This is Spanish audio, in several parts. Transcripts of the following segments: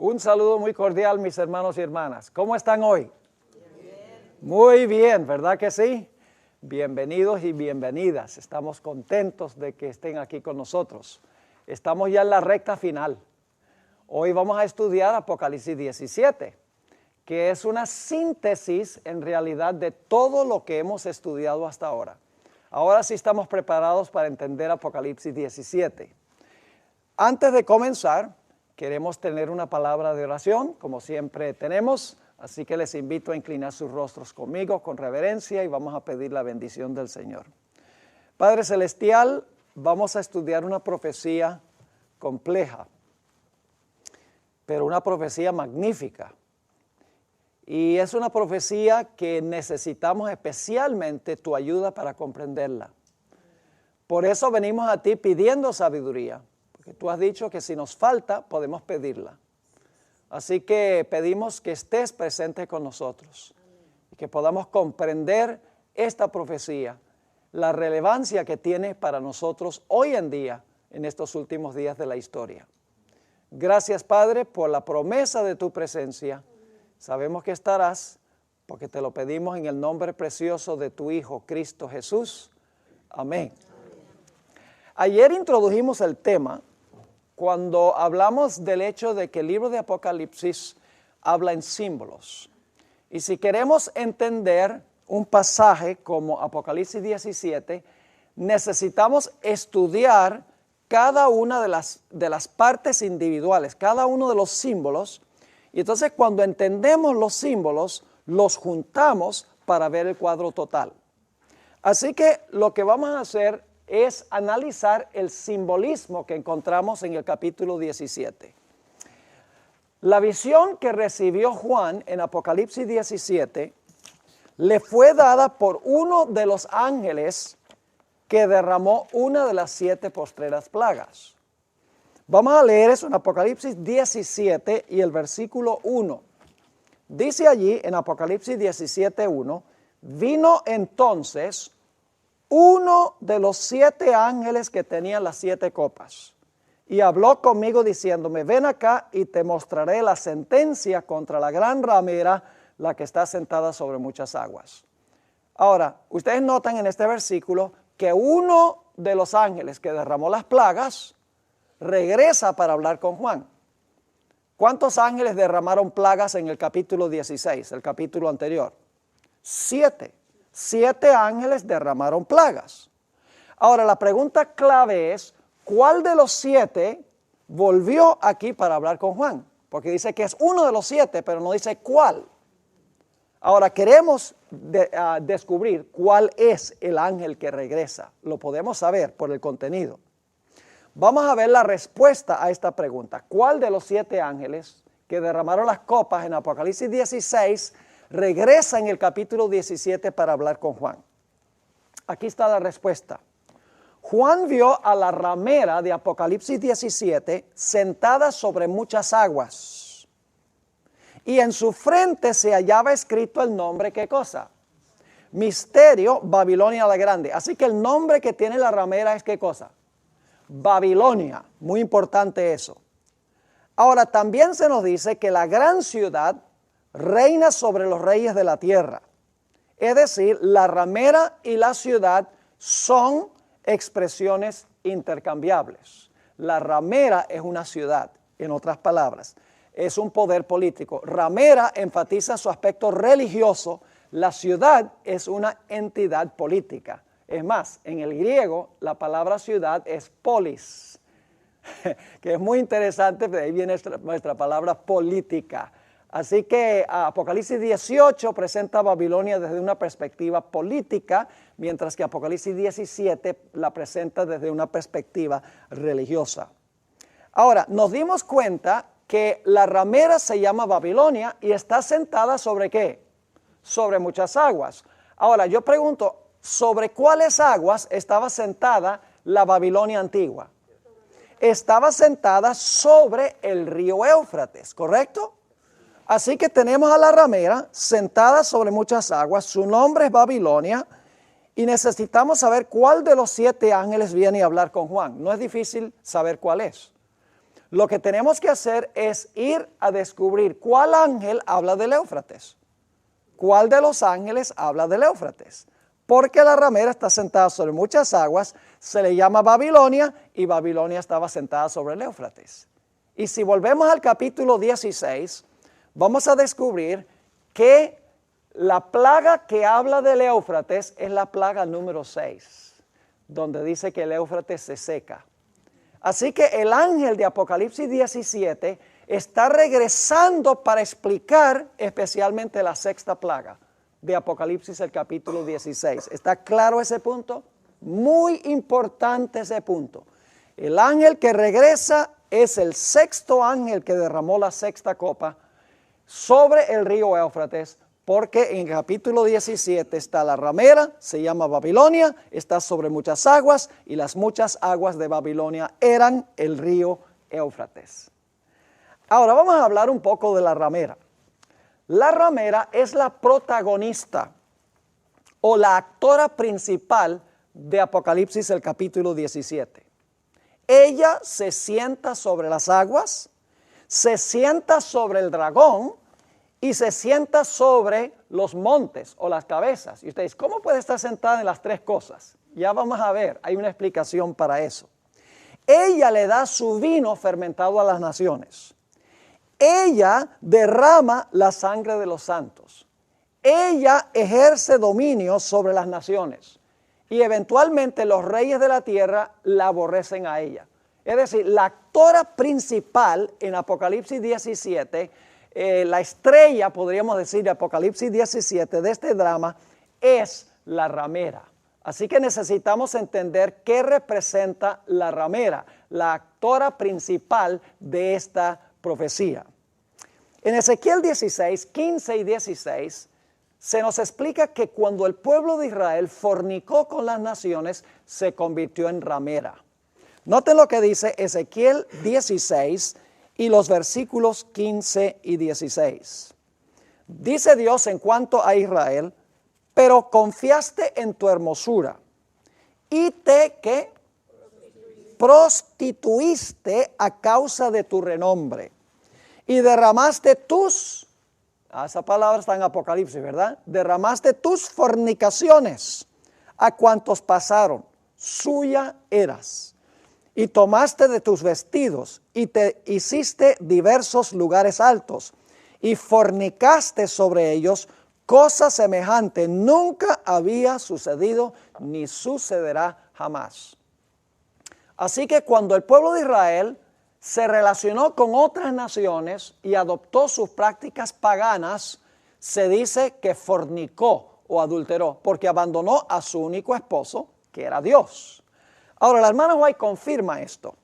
Un saludo muy cordial, mis hermanos y hermanas. ¿Cómo están hoy? Bien. Muy bien, ¿verdad que sí? Bienvenidos y bienvenidas. Estamos contentos de que estén aquí con nosotros. Estamos ya en la recta final. Hoy vamos a estudiar Apocalipsis 17, que es una síntesis en realidad de todo lo que hemos estudiado hasta ahora. Ahora sí estamos preparados para entender Apocalipsis 17. Antes de comenzar, queremos tener una palabra de oración, como siempre tenemos, así que les invito a inclinar sus rostros conmigo con reverencia y vamos a pedir la bendición del Señor. Padre Celestial, vamos a estudiar una profecía compleja, pero una profecía magnífica. Y es una profecía que necesitamos especialmente tu ayuda para comprenderla. Por eso venimos a ti pidiendo sabiduría, porque tú has dicho que si nos falta podemos pedirla. Así que pedimos que estés presente con nosotros y que podamos comprender esta profecía, la relevancia que tiene para nosotros hoy en día, en estos últimos días de la historia. Gracias, Padre, por la promesa de tu presencia. Sabemos que estarás, porque te lo pedimos en el nombre precioso de tu Hijo, Cristo Jesús. Amén. Ayer introdujimos el tema cuando hablamos del hecho de que el libro de Apocalipsis habla en símbolos. Y si queremos entender un pasaje como Apocalipsis 17, necesitamos estudiar cada una de las partes individuales, cada uno de los símbolos. Y entonces cuando entendemos los símbolos, los juntamos para ver el cuadro total. Así que lo que vamos a hacer es analizar el simbolismo que encontramos en el capítulo 17. La visión que recibió Juan en Apocalipsis 17 le fue dada por uno de los ángeles que derramó una de las 7 postreras plagas. Vamos a leer eso en Apocalipsis 17 y el versículo 1. Dice allí en Apocalipsis 17:1, vino entonces uno de los 7 ángeles que tenían las 7 copas y habló conmigo diciéndome, ven acá y te mostraré la sentencia contra la gran ramera, la que está sentada sobre muchas aguas. Ahora, ustedes notan en este versículo que uno de los ángeles que derramó las plagas regresa para hablar con Juan. ¿Cuántos ángeles derramaron plagas en el capítulo 16, el capítulo anterior? 7. 7 ángeles derramaron plagas. Ahora la pregunta clave es, ¿cuál de los 7 volvió aquí para hablar con Juan? Porque dice que es uno de los 7, pero no dice cuál. Ahora queremos descubrir cuál es el ángel que regresa. Lo podemos saber por el contenido. Vamos a ver la respuesta a esta pregunta. ¿Cuál de los 7 ángeles que derramaron las copas en Apocalipsis 16 regresa en el capítulo 17 para hablar con Juan? Aquí está la respuesta. Juan vio a la ramera de Apocalipsis 17 sentada sobre muchas aguas. Y en su frente se hallaba escrito el nombre, ¿qué cosa? Misterio, Babilonia la Grande. Así que el nombre que tiene la ramera es ¿qué cosa? Babilonia, muy importante eso. Ahora también se nos dice que la gran ciudad reina sobre los reyes de la tierra. Es decir, la ramera y la ciudad son expresiones intercambiables. La ramera es una ciudad, en otras palabras, es un poder político. Ramera enfatiza su aspecto religioso, la ciudad es una entidad política. Es más, en el griego la palabra ciudad es polis, que es muy interesante, de ahí viene nuestra palabra política. Así que Apocalipsis 18 presenta a Babilonia desde una perspectiva política, mientras que Apocalipsis 17 la presenta desde una perspectiva religiosa. Ahora, nos dimos cuenta que la ramera se llama Babilonia y está sentada ¿sobre qué? Sobre muchas aguas. Ahora, yo pregunto, ¿sobre cuáles aguas estaba sentada la Babilonia antigua? Estaba sentada sobre el río Éufrates, ¿correcto? Así que tenemos a la ramera sentada sobre muchas aguas, su nombre es Babilonia, y necesitamos saber cuál de los 7 ángeles viene a hablar con Juan. No es difícil saber cuál es. lo que tenemos que hacer es ir a descubrir cuál ángel habla del Éufrates. ¿Cuál de los ángeles habla del Éufrates? Porque la ramera está sentada sobre muchas aguas, se le llama Babilonia y Babilonia estaba sentada sobre el Éufrates. Y si volvemos al capítulo 16, vamos a descubrir que la plaga que habla del Éufrates es la plaga número 6, donde dice que el Éufrates se seca. Así que el ángel de Apocalipsis 17 está regresando para explicar especialmente la sexta plaga de Apocalipsis, el capítulo 16. ¿Está claro ese punto? Muy importante ese punto. El ángel que regresa es el sexto ángel que derramó la sexta copa sobre el río Éufrates, porque en el capítulo 17 está la ramera, se llama Babilonia, está sobre muchas aguas, y las muchas aguas de Babilonia eran el río Éufrates. Ahora vamos a hablar un poco de la ramera. La ramera es la protagonista o la actora principal de Apocalipsis, el capítulo 17. Ella se sienta sobre las aguas, se sienta sobre el dragón y se sienta sobre los montes o las cabezas. Y ustedes, ¿cómo puede estar sentada en las tres cosas? Ya vamos a ver, hay una explicación para eso. Ella le da su vino fermentado a las naciones. Ella derrama la sangre de los santos. Ella ejerce dominio sobre las naciones. Y eventualmente los reyes de la tierra la aborrecen a ella. Es decir, la actora principal en Apocalipsis 17, la estrella, podríamos decir, de Apocalipsis 17, de este drama, es la ramera. Así que necesitamos entender qué representa la ramera, la actora principal de esta profecía. En Ezequiel 16, 15 y 16, se nos explica que cuando el pueblo de Israel fornicó con las naciones, se convirtió en ramera. Noten lo que dice Ezequiel 16 y los versículos 15 y 16. Dice Dios en cuanto a Israel: pero confiaste en tu hermosura y te ¿qué? Prostituiste a causa de tu renombre y derramaste tus, esa palabra está en Apocalipsis, ¿verdad? Derramaste tus fornicaciones a cuantos pasaron, suya eras. Y tomaste de tus vestidos y te hiciste diversos lugares altos y fornicaste sobre ellos. Cosa semejante nunca había sucedido ni sucederá jamás. Así que cuando el pueblo de Israel se relacionó con otras naciones y adoptó sus prácticas paganas, se dice que fornicó o adulteró, porque abandonó a su único esposo, que era Dios. Ahora, la hermana White confirma esto.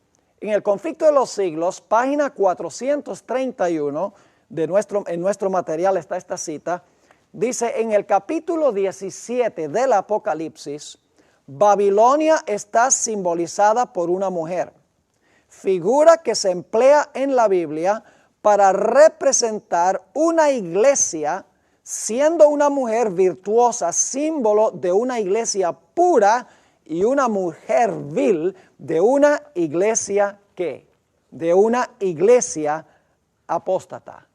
En el Conflicto de los Siglos, página 431, en nuestro material está esta cita. Dice, en el capítulo 17 del Apocalipsis, Babilonia está simbolizada por una mujer, figura que se emplea en la Biblia para representar una iglesia, siendo una mujer virtuosa, símbolo de una iglesia pura, y una mujer vil de una iglesia ¿qué? De una iglesia apóstata.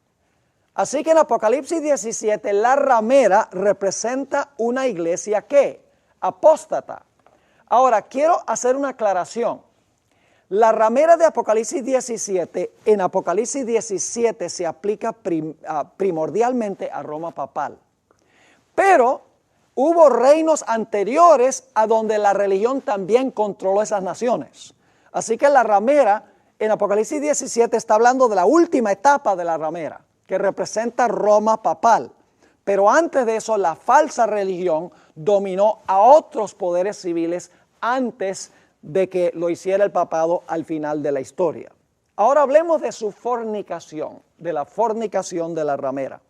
Así que en Apocalipsis 17 la ramera representa una iglesia ¿qué? Apóstata. Ahora quiero hacer una aclaración. La ramera de Apocalipsis 17 en Apocalipsis 17 se aplica primordialmente a Roma papal. Pero hubo reinos anteriores a donde la religión también controló esas naciones. Así que la ramera en Apocalipsis 17 está hablando de la última etapa de la ramera, que representa Roma papal. Pero antes de eso, la falsa religión dominó a otros poderes civiles antes de que lo hiciera el papado al final de la historia. Ahora hablemos de su fornicación, de la fornicación de la ramera.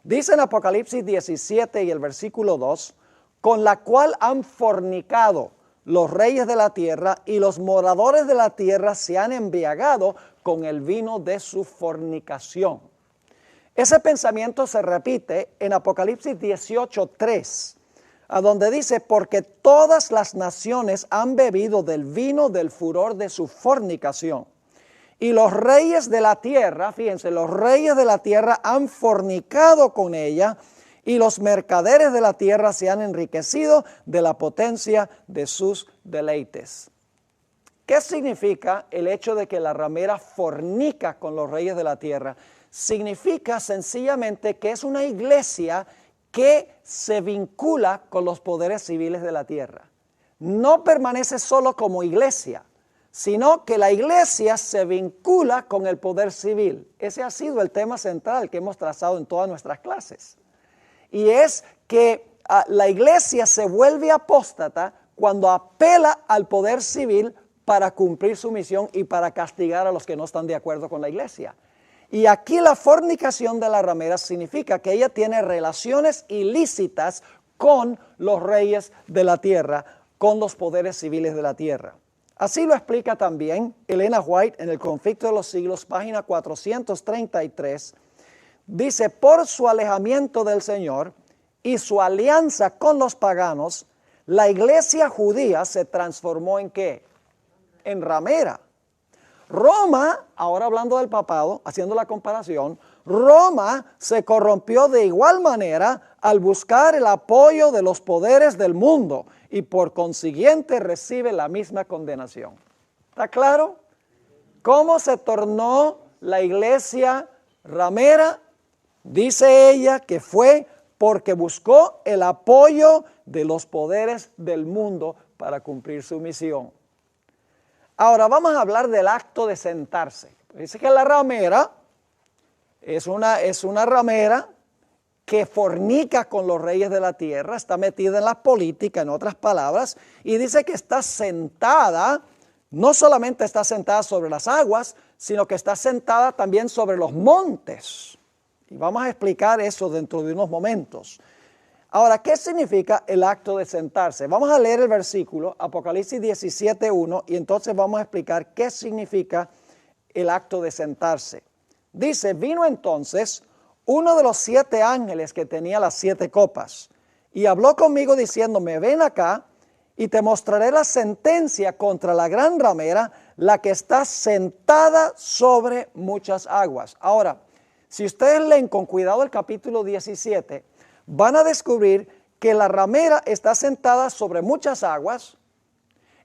Dice en Apocalipsis 17 y el versículo 2, con la cual han fornicado los reyes de la tierra y los moradores de la tierra se han embriagado con el vino de su fornicación. Ese pensamiento se repite en Apocalipsis 18:3, a donde dice, porque todas las naciones han bebido del vino del furor de su fornicación. Y los reyes de la tierra, fíjense, los reyes de la tierra han fornicado con ella, y los mercaderes de la tierra se han enriquecido de la potencia de sus deleites. ¿Qué significa el hecho de que la ramera fornica con los reyes de la tierra? Significa sencillamente que es una iglesia que se vincula con los poderes civiles de la tierra. No permanece solo como iglesia, sino que la iglesia se vincula con el poder civil. Ese ha sido el tema central que hemos trazado en todas nuestras clases. Y es que la iglesia se vuelve apóstata cuando apela al poder civil para cumplir su misión y para castigar a los que no están de acuerdo con la iglesia. Y aquí la fornicación de la ramera significa que ella tiene relaciones ilícitas con los reyes de la tierra, con los poderes civiles de la tierra. Así lo explica también Elena White en El conflicto de los siglos, página 433. Dice, por su alejamiento del Señor y su alianza con los paganos, la iglesia judía se transformó ¿en qué? En ramera. Roma, ahora hablando del papado, haciendo la comparación, Roma se corrompió de igual manera al buscar el apoyo de los poderes del mundo y por consiguiente recibe la misma condenación. ¿Está claro? ¿Cómo se tornó la iglesia ramera? Dice ella que fue porque buscó el apoyo de los poderes del mundo para cumplir su misión. Ahora vamos a hablar del acto de sentarse. Dice que la ramera es una ramera que fornica con los reyes de la tierra, está metida en la política, en otras palabras, y dice que está sentada, no solamente está sentada sobre las aguas, sino que está sentada también sobre los montes. Y vamos a explicar eso dentro de unos momentos. Ahora, ¿qué significa el acto de sentarse? Vamos a leer el versículo, Apocalipsis 17:1, y entonces vamos a explicar qué significa el acto de sentarse. Dice, vino entonces uno de los 7 ángeles que tenía las 7 copas, y habló conmigo diciéndome, ven acá, y te mostraré la sentencia contra la gran ramera, la que está sentada sobre muchas aguas. Ahora, si ustedes leen con cuidado el capítulo 17, van a descubrir que la ramera está sentada sobre muchas aguas,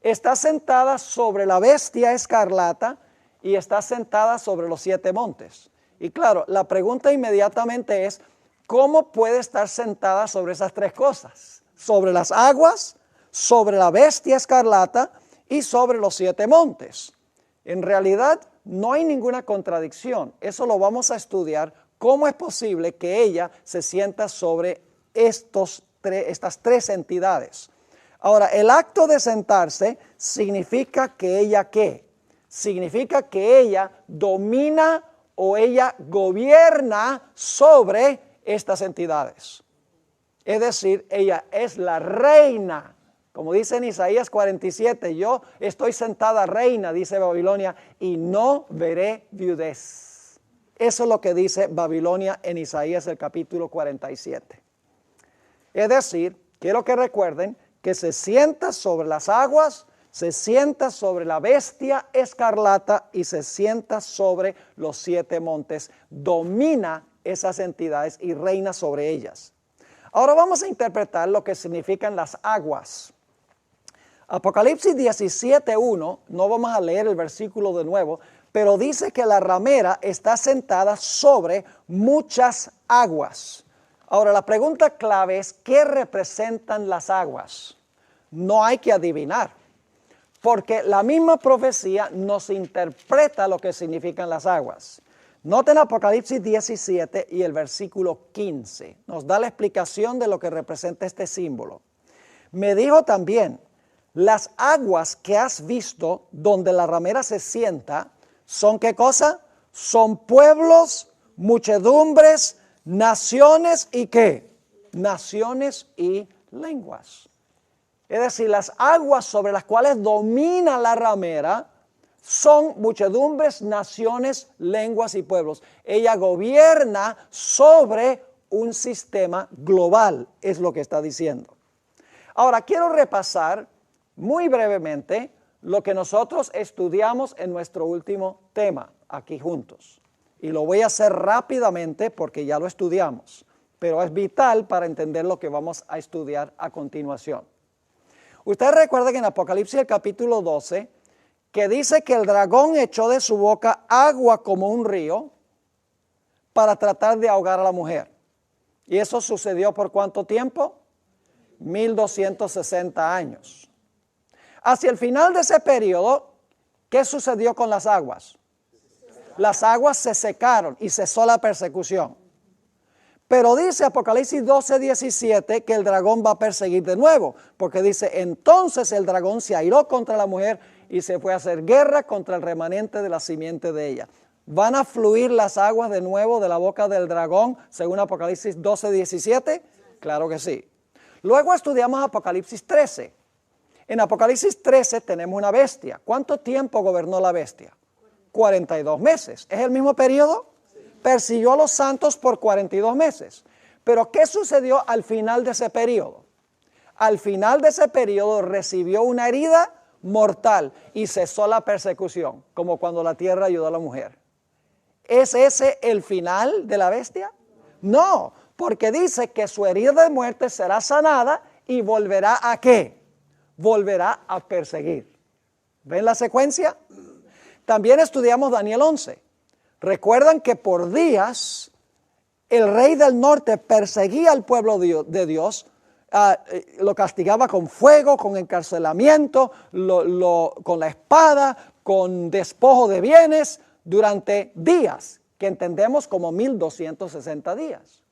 está sentada sobre la bestia escarlata y está sentada sobre los 7 montes. Y claro, la pregunta inmediatamente es, ¿cómo puede estar sentada sobre esas 3 cosas? Sobre las aguas, sobre la bestia escarlata y sobre los 7 montes. En realidad no hay ninguna contradicción. Eso lo vamos a estudiar. ¿Cómo es posible que ella se sienta sobre estas 3 entidades? Ahora, el acto de sentarse significa que ella ¿qué? Significa que ella domina o ella gobierna sobre estas entidades. Es decir, ella es la reina. Como dice en Isaías 47, yo estoy sentada reina, dice Babilonia, y no veré viudez. Eso es lo que dice Babilonia en Isaías el capítulo 47. Es decir, quiero que recuerden que se sienta sobre las aguas, se sienta sobre la bestia escarlata y se sienta sobre los 7 montes. Domina esas entidades y reina sobre ellas. Ahora vamos a interpretar lo que significan las aguas. Apocalipsis 17:1, no vamos a leer el versículo de nuevo, pero dice que la ramera está sentada sobre muchas aguas. Ahora la pregunta clave es, ¿qué representan las aguas? No hay que adivinar, porque la misma profecía nos interpreta lo que significan las aguas. Noten Apocalipsis 17 y el versículo 15, nos da la explicación de lo que representa este símbolo. Me dijo también, las aguas que has visto donde la ramera se sienta, ¿son qué cosa? Son pueblos, muchedumbres, naciones y ¿qué? Naciones y lenguas. Es decir, las aguas sobre las cuales domina la ramera son muchedumbres, naciones, lenguas y pueblos. Ella gobierna sobre un sistema global, es lo que está diciendo. Ahora, quiero repasar muy brevemente lo que nosotros estudiamos en nuestro último tema aquí juntos. Y lo voy a hacer rápidamente porque ya lo estudiamos, pero es vital para entender lo que vamos a estudiar a continuación. Ustedes recuerdan en Apocalipsis el capítulo 12, que dice que el dragón echó de su boca agua como un río para tratar de ahogar a la mujer. ¿Y eso sucedió por cuánto tiempo? 1260 años. Hacia el final de ese periodo, ¿qué sucedió con las aguas? Las aguas se secaron y cesó la persecución. Pero dice Apocalipsis 12:17 que el dragón va a perseguir de nuevo, porque dice, entonces el dragón se airó contra la mujer y se fue a hacer guerra contra el remanente de la simiente de ella. ¿Van a fluir las aguas de nuevo de la boca del dragón según Apocalipsis 12:17? Claro que sí. Luego estudiamos Apocalipsis 13. En Apocalipsis 13 tenemos una bestia. ¿Cuánto tiempo gobernó la bestia? 42 meses. ¿Es el mismo periodo? Persiguió a los santos por 42 meses. Pero ¿qué sucedió al final de ese periodo? Al final de ese periodo recibió una herida mortal y cesó la persecución, como cuando la tierra ayudó a la mujer. ¿Es ese el final de la bestia? No, porque dice que su herida de muerte será sanada y volverá ¿a qué? Volverá a perseguir. ¿Ven la secuencia? También estudiamos Daniel 11. Recuerdan que por días el rey del norte perseguía al pueblo de Dios, lo castigaba con fuego, con encarcelamiento, con la espada, con despojo de bienes durante días, que entendemos como 1260 días.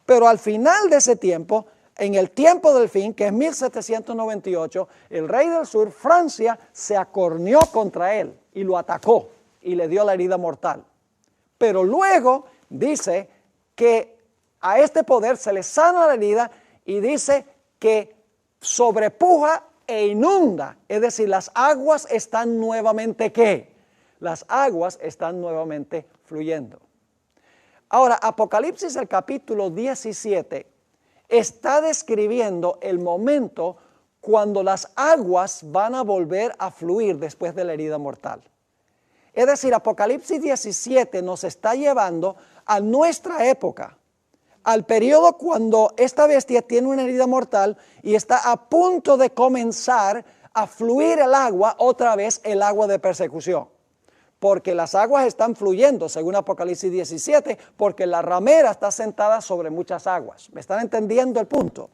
Pero al final de ese tiempo, en el tiempo del fin, que es 1798, el rey del sur, Francia, se acorneó contra él y lo atacó y le dio la herida mortal. Pero luego dice que a este poder se le sana la herida y dice que sobrepuja e inunda. Es decir, las aguas están nuevamente ¿qué? Las aguas están nuevamente fluyendo. Ahora, Apocalipsis el capítulo 17 está describiendo el momento cuando las aguas van a volver a fluir después de la herida mortal. Es decir, Apocalipsis 17 nos está llevando a nuestra época, al periodo cuando esta bestia tiene una herida mortal y está a punto de comenzar a fluir el agua, otra vez el agua de persecución. Porque las aguas están fluyendo, según Apocalipsis 17, porque la ramera está sentada sobre muchas aguas. ¿Me están entendiendo el punto?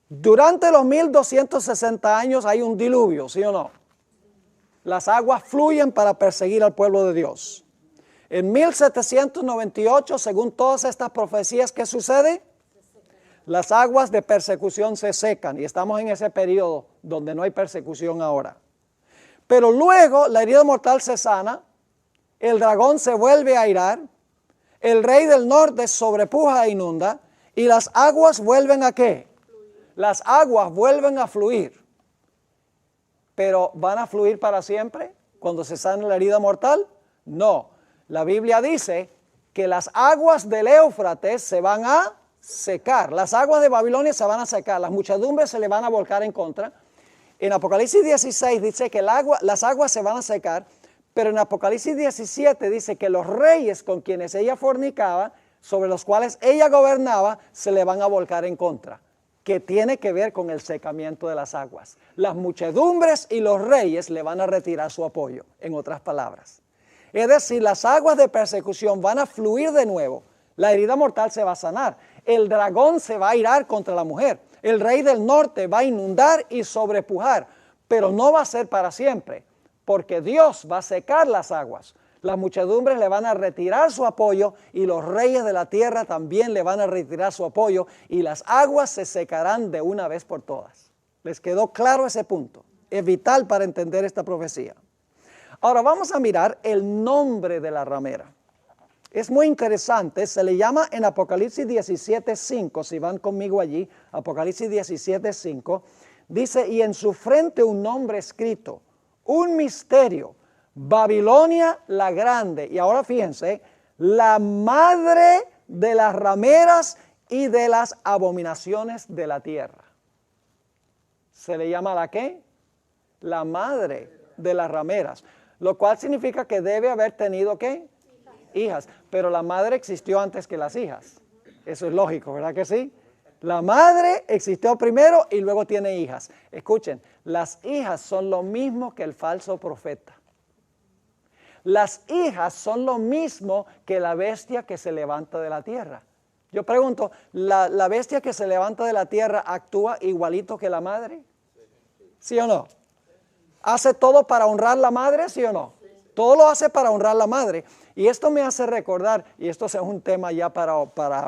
Durante los 1260 años hay un diluvio, ¿sí o no? Las aguas fluyen para perseguir al pueblo de Dios. En 1798, según todas estas profecías, ¿qué sucede? Las aguas de persecución se secan y estamos en ese periodo donde no hay persecución ahora. Pero luego la herida mortal se sana, el dragón se vuelve a airar, el rey del norte sobrepuja e inunda y las aguas vuelven ¿a qué? Las aguas vuelven a fluir. ¿Pero van a fluir para siempre cuando se sane la herida mortal? No. La Biblia dice que las aguas del Éufrates se van a secar. Las aguas de Babilonia se van a secar. Las muchedumbres se le van a volcar en contra. En Apocalipsis 16 dice que las aguas se van a secar, pero en Apocalipsis 17 dice que los reyes con quienes ella fornicaba, sobre los cuales ella gobernaba, se le van a volcar en contra, que tiene que ver con el secamiento de las aguas. Las muchedumbres y los reyes le van a retirar su apoyo, en otras palabras. Es decir, las aguas de persecución van a fluir de nuevo, la herida mortal se va a sanar, el dragón se va a irar contra la mujer, el rey del norte va a inundar y sobrepujar, pero no va a ser para siempre, porque Dios va a secar las aguas. Las muchedumbres le van a retirar su apoyo y los reyes de la tierra también le van a retirar su apoyo y las aguas se secarán de una vez por todas. ¿Les quedó claro ese punto? Es vital para entender esta profecía. Ahora vamos a mirar el nombre de la ramera. Es muy interesante, se le llama en Apocalipsis 17:5, si van conmigo allí, Apocalipsis 17:5, dice, y en su frente un nombre escrito, un misterio, Babilonia la grande. Y ahora fíjense, la madre de las rameras y de las abominaciones de la tierra. ¿Se le llama la qué? La madre de las rameras. Lo cual significa que debe haber tenido, ¿qué? Hijas. Pero la madre existió antes que las hijas. Eso es lógico, ¿verdad que sí? La madre existió primero y luego tiene hijas. Escuchen, las hijas son lo mismo que el falso profeta. Las hijas son lo mismo que la bestia que se levanta de la tierra. Yo pregunto, ¿la bestia que se levanta de la tierra actúa igualito que la madre? ¿Sí o no? ¿Hace todo para honrar la madre, sí o no? Todo lo hace para honrar la madre. Y esto me hace recordar, y esto es un tema ya para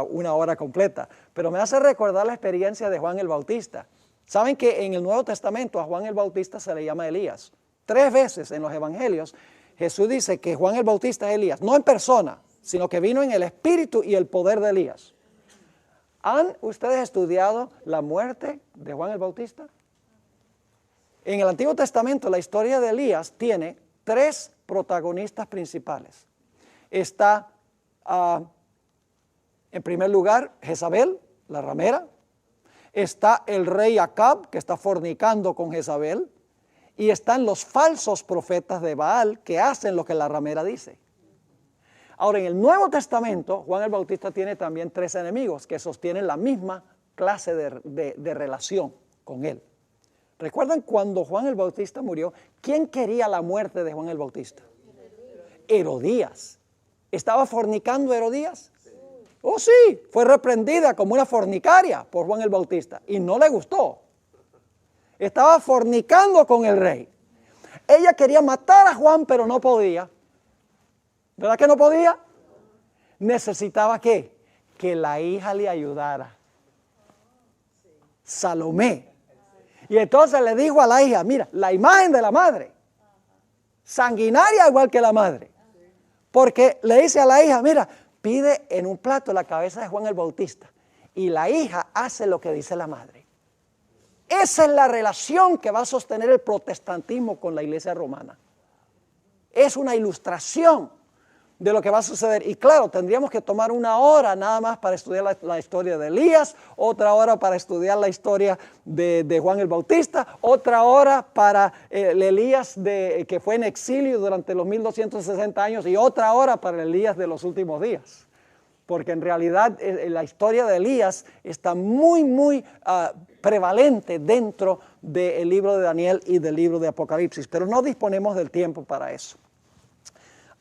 una hora completa, pero me hace recordar la experiencia de Juan el Bautista. ¿Saben que en el Nuevo Testamento a Juan el Bautista se le llama Elías? 3 veces en los evangelios Jesús dice que Juan el Bautista es Elías, no en persona, sino que vino en el espíritu y el poder de Elías. ¿Han ustedes estudiado la muerte de Juan el Bautista? En el Antiguo Testamento la historia de Elías tiene 3 protagonistas principales. Está en primer lugar Jezabel, la ramera. Está el rey Acab, que está fornicando con Jezabel. Y están los falsos profetas de Baal que hacen lo que la ramera dice. Ahora, en el Nuevo Testamento, Juan el Bautista tiene también 3 enemigos que sostienen la misma clase de relación con él. ¿Recuerdan cuando Juan el Bautista murió? ¿Quién quería la muerte de Juan el Bautista? Herodías. ¿Estaba fornicando Herodías? Oh, sí, fue reprendida como una fornicaria por Juan el Bautista y no le gustó. Estaba fornicando con el rey. Ella quería matar a Juan, pero no podía. ¿Verdad que no podía? Necesitaba ¿qué? Que la hija le ayudara. Salomé. Y entonces le dijo a la hija, mira, la imagen de la madre, sanguinaria igual que la madre. Porque le dice a la hija, mira, pide en un plato la cabeza de Juan el Bautista. Y la hija hace lo que dice la madre. Esa es la relación que va a sostener el protestantismo con la iglesia romana. Es una ilustración de lo que va a suceder. Y claro, tendríamos que tomar 1 hora nada más para estudiar la historia de Elías, otra hora para estudiar la historia de Juan el Bautista, otra hora para el Elías que fue en exilio durante los 1260 años y otra hora para el Elías de los últimos días. Porque en realidad la historia de Elías está muy prevalente dentro del libro de Daniel y del libro de Apocalipsis, pero no disponemos del tiempo para eso.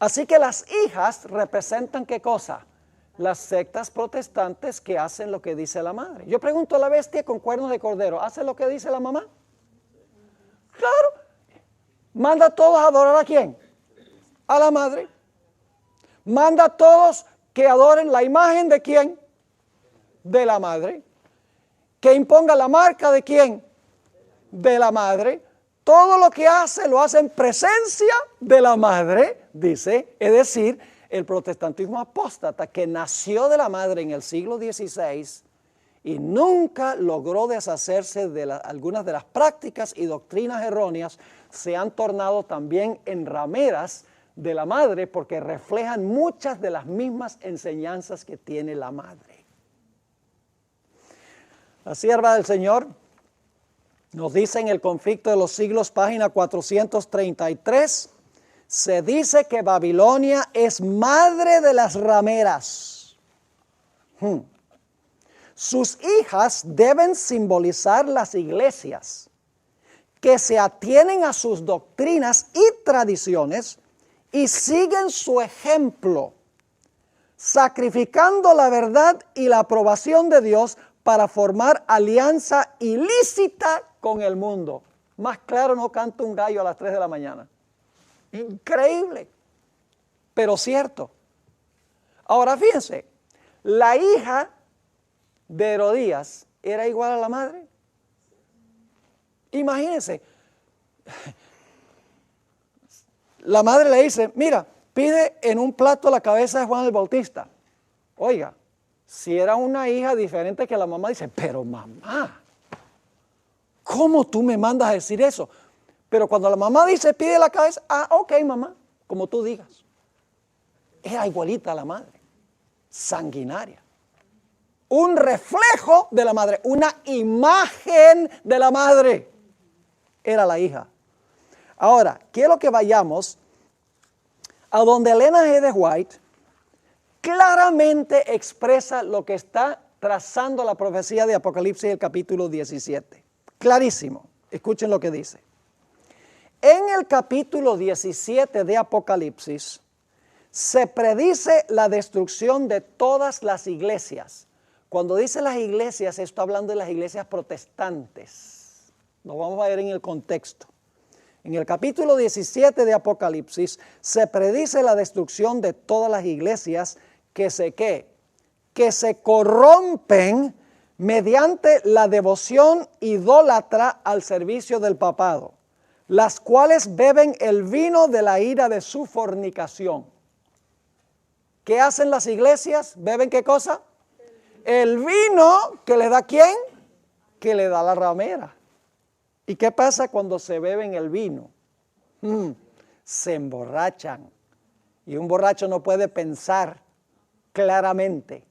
Así que las hijas representan ¿qué cosa? Las sectas protestantes que hacen lo que dice la madre. Yo pregunto a la bestia con cuernos de cordero, ¿hace lo que dice la mamá? Claro. Manda a todos a adorar ¿a quién? A la madre. Manda a todos que adoren la imagen de quién? De la madre. Que imponga la marca de quién? De la madre. Todo lo que hace lo hace en presencia de la madre, dice, es decir, el protestantismo apóstata que nació de la madre en el siglo XVI y nunca logró deshacerse de algunas de las prácticas y doctrinas erróneas, se han tornado también en rameras de la madre porque reflejan muchas de las mismas enseñanzas que tiene la madre. La sierva del Señor nos dice en el Conflicto de los Siglos, página 433, se dice que Babilonia es madre de las rameras. Sus hijas deben simbolizar las iglesias que se atienen a sus doctrinas y tradiciones y siguen su ejemplo, sacrificando la verdad y la aprobación de Dios para formar alianza ilícita con el mundo. Más claro no canta un gallo a las 3 de la mañana. Increíble, pero cierto. Ahora fíjense, la hija de Herodías era igual a la madre. Imagínense, la madre le dice, mira, pide en un plato la cabeza de Juan el Bautista. Oiga, si era una hija diferente que la mamá, dice, pero mamá, ¿cómo tú me mandas a decir eso? Pero cuando la mamá dice, pide la cabeza, ok mamá, como tú digas. Era igualita a la madre, sanguinaria. Un reflejo de la madre, una imagen de la madre. Era la hija. Ahora, quiero que vayamos a donde Elena G. de White claramente expresa lo que está trazando la profecía de Apocalipsis, el capítulo 17. Clarísimo. Escuchen lo que dice. En el capítulo 17 de Apocalipsis se predice la destrucción de todas las iglesias. Cuando dice las iglesias, está hablando de las iglesias protestantes. Lo vamos a ver en el contexto. En el capítulo 17 de Apocalipsis se predice la destrucción de todas las iglesias que se corrompen mediante la devoción idólatra al servicio del papado, las cuales beben el vino de la ira de su fornicación. ¿Qué hacen las iglesias? ¿Beben qué cosa? El vino que le da ¿quién? Que le da la ramera. ¿Y qué pasa cuando se beben el vino? Se emborrachan. Y un borracho no puede pensar claramente.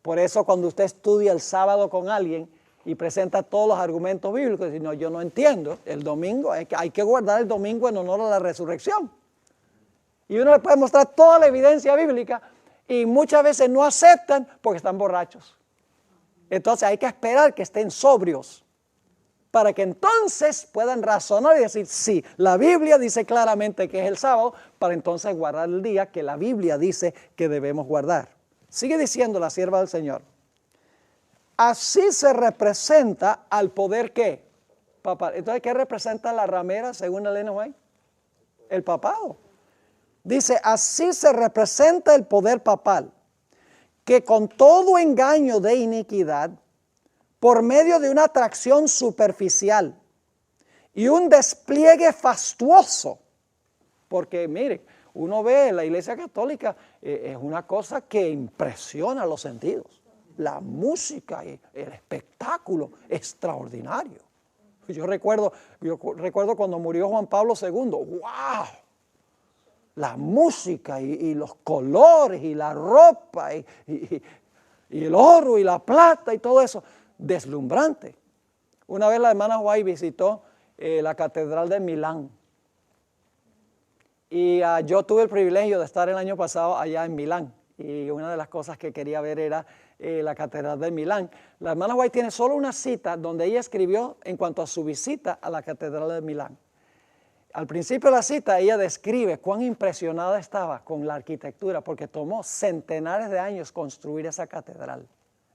Por eso cuando usted estudia el sábado con alguien y presenta todos los argumentos bíblicos, dice, no, yo no entiendo, el domingo, hay que guardar el domingo en honor a la resurrección. Y uno le puede mostrar toda la evidencia bíblica y muchas veces no aceptan porque están borrachos. Entonces hay que esperar que estén sobrios para que entonces puedan razonar y decir, sí, la Biblia dice claramente que es el sábado, para entonces guardar el día que la Biblia dice que debemos guardar. Sigue diciendo la sierva del Señor. Así se representa al poder ¿qué? Papal. Entonces, ¿qué representa la ramera según Elena White? El papado. Dice, así se representa el poder papal, que con todo engaño de iniquidad, por medio de una atracción superficial y un despliegue fastuoso, porque mire, uno ve la Iglesia Católica, es una cosa que impresiona los sentidos. La música y el espectáculo extraordinario. Yo recuerdo cuando murió Juan Pablo II, ¡wow! La música y los colores y la ropa y el oro y la plata y todo eso, deslumbrante. Una vez la hermana White visitó la Catedral de Milán. Y yo tuve el privilegio de estar el año pasado allá en Milán. Y una de las cosas que quería ver era la Catedral de Milán. La hermana White tiene solo una cita donde ella escribió en cuanto a su visita a la Catedral de Milán. Al principio de la cita ella describe cuán impresionada estaba con la arquitectura porque tomó centenares de años construir esa catedral.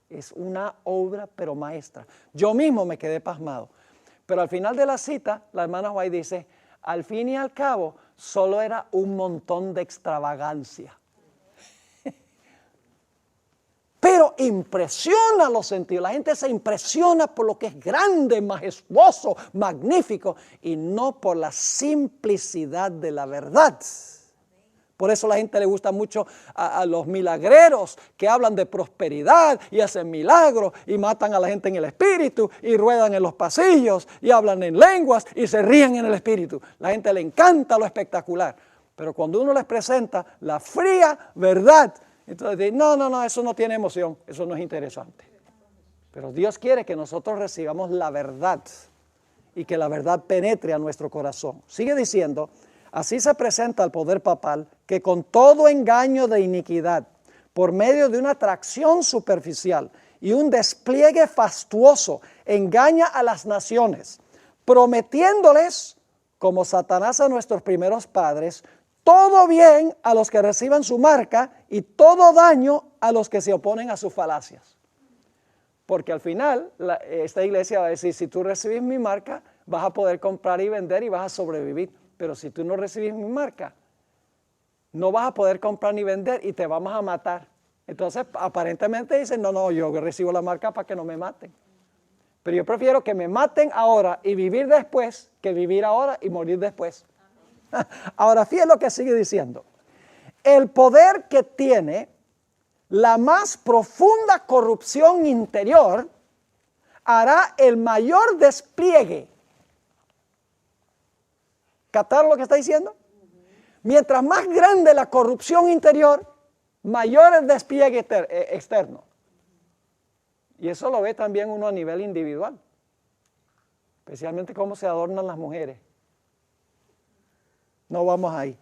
Es una obra pero maestra. Yo mismo me quedé pasmado. Pero al final de la cita la hermana White dice, al fin y al cabo solo era un montón de extravagancia. Pero impresiona los sentidos. La gente se impresiona por lo que es grande, majestuoso, magnífico y no por la simplicidad de la verdad. Por eso a la gente le gusta mucho a los milagreros que hablan de prosperidad y hacen milagros y matan a la gente en el espíritu y ruedan en los pasillos y hablan en lenguas y se ríen en el espíritu. La gente le encanta lo espectacular. Pero cuando uno les presenta la fría verdad, entonces dicen, no, eso no tiene emoción, eso no es interesante. Pero Dios quiere que nosotros recibamos la verdad y que la verdad penetre a nuestro corazón. Sigue diciendo, así se presenta el poder papal que con todo engaño de iniquidad, por medio de una atracción superficial y un despliegue fastuoso, engaña a las naciones, prometiéndoles, como Satanás a nuestros primeros padres, todo bien a los que reciban su marca y todo daño a los que se oponen a sus falacias. Porque al final esta iglesia va a decir, si tú recibes mi marca, vas a poder comprar y vender y vas a sobrevivir. Pero si tú no recibes mi marca, no vas a poder comprar ni vender y te vamos a matar. Entonces aparentemente dicen, no, yo recibo la marca para que no me maten. Pero yo prefiero que me maten ahora y vivir después que vivir ahora y morir después. Ahora, fíjense lo que sigue diciendo. El poder que tiene la más profunda corrupción interior hará el mayor despliegue. ¿Captaron lo que está diciendo? Mientras más grande la corrupción interior, mayor el despliegue externo. Y eso lo ve también uno a nivel individual. Especialmente cómo se adornan las mujeres. no vamos ahí.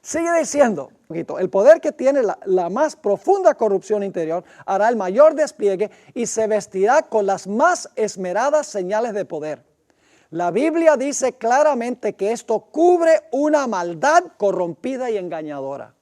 Sigue diciendo, el poder que tiene la más profunda corrupción interior hará el mayor despliegue y se vestirá con las más esmeradas señales de poder. La Biblia dice claramente que esto cubre una maldad corrompida y engañadora.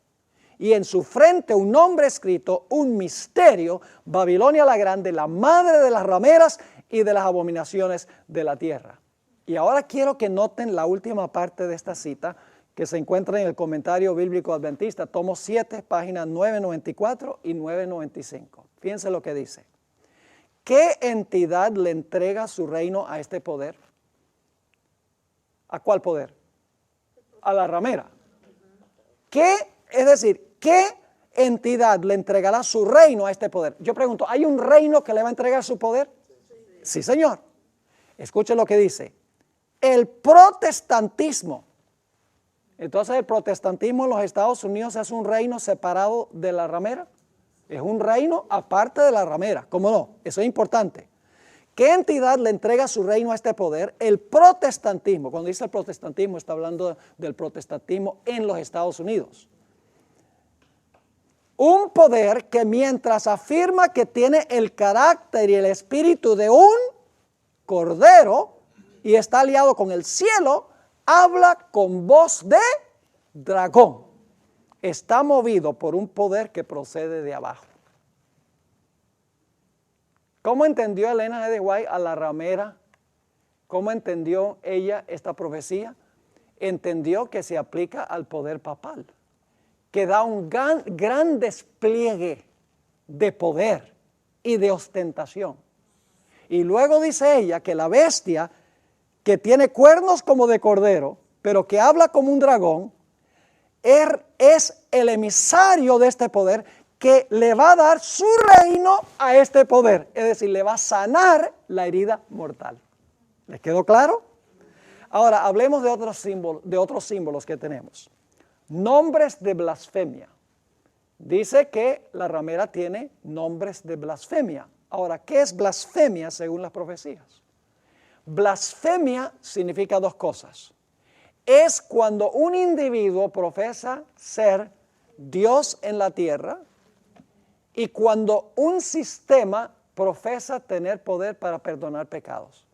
Y en su frente un nombre escrito, un misterio, Babilonia la Grande, la madre de las rameras y de las abominaciones de la tierra. Y ahora quiero que noten la última parte de esta cita que se encuentra en el Comentario Bíblico Adventista, tomo 7, páginas 994 y 995. Fíjense lo que dice. ¿Qué entidad le entrega su reino a este poder? ¿A cuál poder? A la ramera. Es decir, ¿qué entidad le entregará su reino a este poder? Yo pregunto, ¿hay un reino que le va a entregar su poder? Sí, señor. Escuchen lo que dice. El protestantismo. Entonces, ¿el protestantismo en los Estados Unidos es un reino separado de la ramera? Es un reino aparte de la ramera. ¿Cómo no? Eso es importante. ¿Qué entidad le entrega su reino a este poder? El protestantismo. Cuando dice el protestantismo, está hablando del protestantismo en los Estados Unidos. Un poder que mientras afirma que tiene el carácter y el espíritu de un cordero y está aliado con el cielo, habla con voz de dragón. Está movido por un poder que procede de abajo. ¿Cómo entendió Elena G. de White a la ramera? ¿Cómo entendió ella esta profecía? Entendió que se aplica al poder papal, que da un gran despliegue de poder y de ostentación. Y luego dice ella que la bestia que tiene cuernos como de cordero, pero que habla como un dragón, es el emisario de este poder que le va a dar su reino a este poder. Es decir, le va a sanar la herida mortal. ¿Les quedó claro? Ahora, hablemos de otros símbolos que tenemos. Nombres de blasfemia. Dice que la ramera tiene nombres de blasfemia. Ahora, ¿qué es blasfemia según las profecías? Blasfemia significa dos cosas. Es cuando un individuo profesa ser Dios en la tierra y cuando un sistema profesa tener poder para perdonar pecados.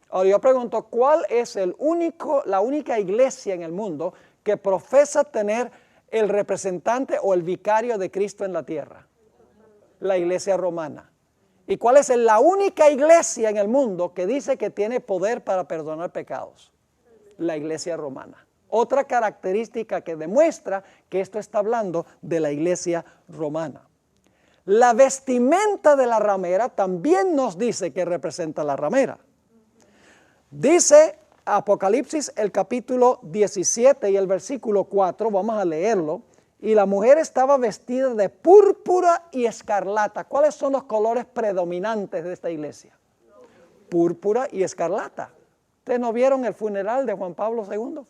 Ahora yo pregunto, ¿cuál es la única iglesia en el mundo que profesa tener el representante o el vicario de Cristo en la tierra? La iglesia romana. ¿Y cuál es la única iglesia en el mundo que dice que tiene poder para perdonar pecados? La iglesia romana. Otra característica que demuestra que esto está hablando de la iglesia romana. La vestimenta de la ramera también nos dice que representa la ramera. Dice Apocalipsis el capítulo 17 y el versículo 4, vamos a leerlo. Y la mujer estaba vestida de púrpura y escarlata. ¿Cuáles son los colores predominantes de esta iglesia? Púrpura y escarlata. ¿Ustedes no vieron el funeral de Juan Pablo II?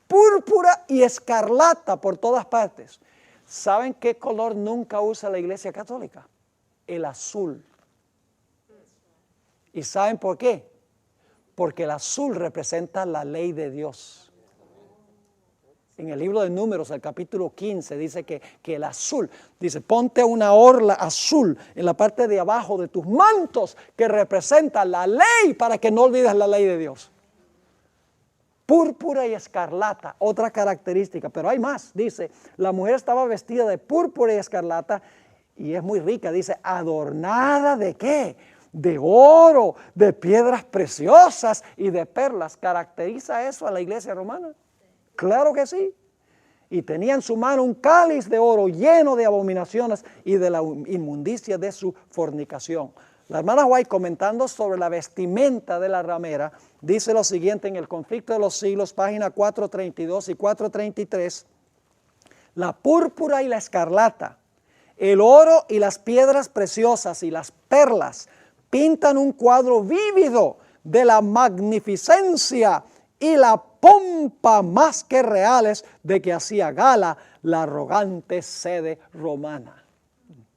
Púrpura y escarlata por todas partes. ¿Saben qué color nunca usa la iglesia católica? El azul. ¿Y saben por qué? Porque el azul representa la ley de Dios. En el libro de Números, el capítulo 15, dice que el azul, dice, ponte una orla azul en la parte de abajo de tus mantos que representa la ley para que no olvides la ley de Dios. Púrpura y escarlata, otra característica, pero hay más. Dice, la mujer estaba vestida de púrpura y escarlata y es muy rica, dice, adornada ¿de qué? De oro, de piedras preciosas y de perlas. ¿Caracteriza eso a la iglesia romana? Claro que sí. Y tenía en su mano un cáliz de oro lleno de abominaciones y de la inmundicia de su fornicación. La hermana White, comentando sobre la vestimenta de la ramera, dice lo siguiente en el Conflicto de los Siglos, página 432 y 433. La púrpura y la escarlata, el oro y las piedras preciosas y las perlas pintan un cuadro vívido de la magnificencia y la pompa más que reales de que hacía gala la arrogante sede romana.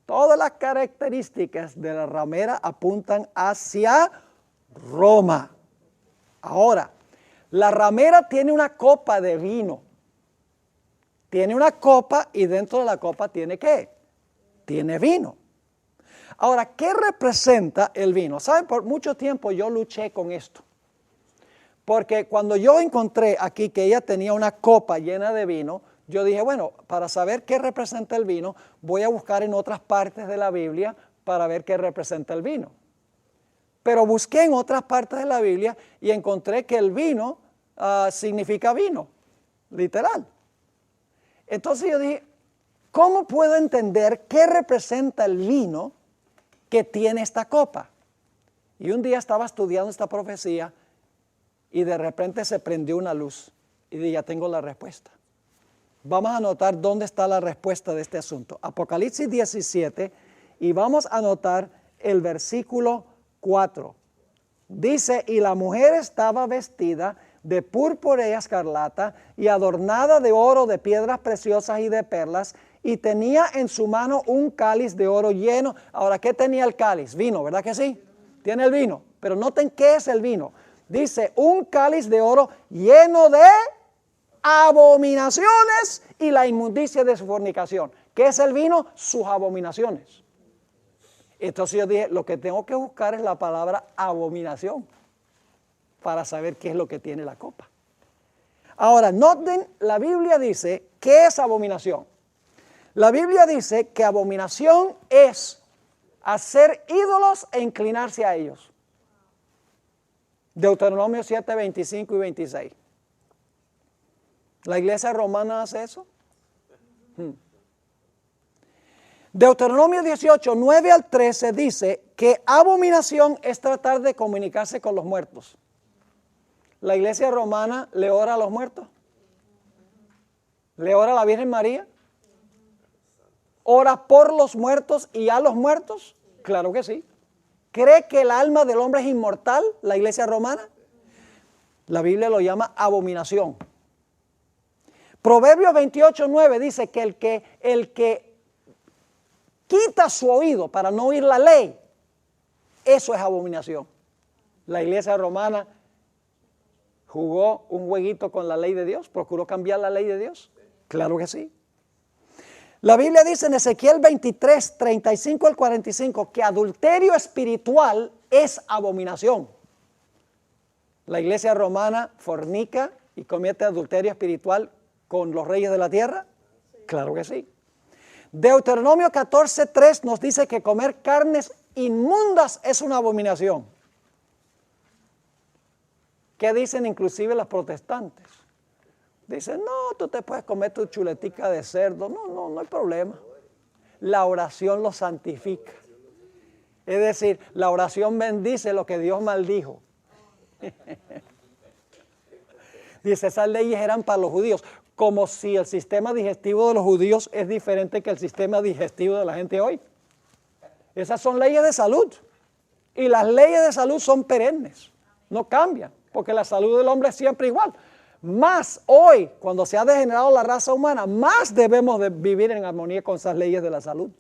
Todas las características de la ramera apuntan hacia Roma. Ahora, la ramera tiene una copa de vino. Tiene una copa y dentro de la copa tiene ¿qué? Tiene vino. Ahora, ¿qué representa el vino? ¿Saben? Por mucho tiempo yo luché con esto. Porque cuando yo encontré aquí que ella tenía una copa llena de vino, yo dije, bueno, para saber qué representa el vino, voy a buscar en otras partes de la Biblia para ver qué representa el vino. Pero busqué en otras partes de la Biblia y encontré que el vino significa vino, literal. Entonces yo dije, ¿cómo puedo entender qué representa el vino que tiene esta copa? Y un día estaba estudiando esta profecía y de repente se prendió una luz y dije, ya tengo la respuesta. Vamos a anotar dónde está la respuesta de este asunto. Apocalipsis 17 y vamos a anotar el versículo 4. Dice, y la mujer estaba vestida de púrpura y escarlata y adornada de oro, de piedras preciosas y de perlas, y tenía en su mano un cáliz de oro lleno. Ahora, ¿qué tenía el cáliz? Vino, ¿verdad que sí? Tiene el vino, pero noten qué es el vino. Dice, un cáliz de oro lleno de abominaciones y la inmundicia de su fornicación. ¿Qué es el vino? Sus abominaciones. Entonces yo dije, lo que tengo que buscar es la palabra abominación para saber qué es lo que tiene la copa. Ahora, noten, la Biblia dice, ¿qué es abominación? La Biblia dice que abominación es hacer ídolos e inclinarse a ellos. Deuteronomio 7, 25 y 26. ¿La iglesia romana hace eso? Deuteronomio 18, 9 al 13 dice que abominación es tratar de comunicarse con los muertos. ¿La iglesia romana le ora a los muertos? ¿Le ora a la Virgen María? ¿Ora por los muertos y a los muertos? Claro que sí. ¿Cree que el alma del hombre es inmortal, la iglesia romana? La Biblia lo llama abominación. Proverbios 28, 9 dice que el que quita su oído para no oír la ley, eso es abominación. La iglesia romana jugó un jueguito con la ley de Dios, procuró cambiar la ley de Dios. Claro que sí. La Biblia dice en Ezequiel 23, 35 al 45 que adulterio espiritual es abominación. La iglesia romana fornica y comete adulterio espiritual con los reyes de la tierra. Claro que sí. Deuteronomio 14, 3 nos dice que comer carnes inmundas es una abominación. ¿Qué dicen inclusive los protestantes? Dicen, no, tú te puedes comer tu chuletica de cerdo. No hay problema. La oración lo santifica. Es decir, la oración bendice lo que Dios maldijo. Dice, esas leyes eran para los judíos. Como si el sistema digestivo de los judíos es diferente que el sistema digestivo de la gente hoy. Esas son leyes de salud. Y las leyes de salud son perennes. No cambian, porque la salud del hombre es siempre igual. Más hoy, cuando se ha degenerado la raza humana, más debemos de vivir en armonía con esas leyes de la salud.